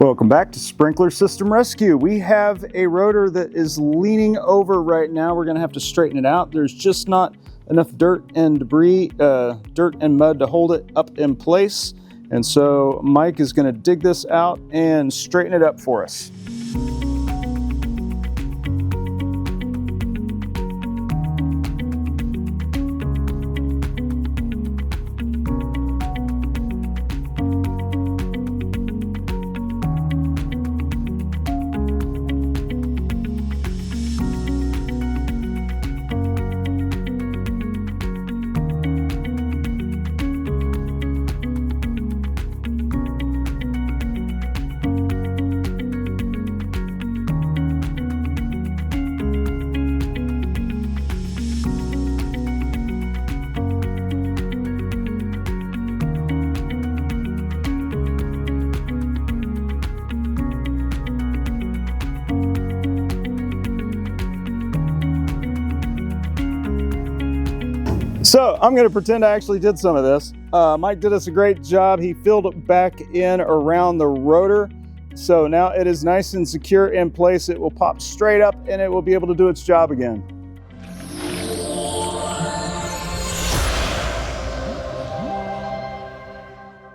Welcome back to Sprinkler System Rescue. We have a rotor that is leaning over right now. We're going to have to straighten it out. There's just not enough dirt and debris, dirt and mud to hold it up in place. And so Mike is going to dig this out and straighten it up for us. So I'm going to pretend I actually did some of this. Mike did us a great job. He filled it back in around the rotor. So now it is nice and secure in place. It will pop straight up and it will be able to do its job again.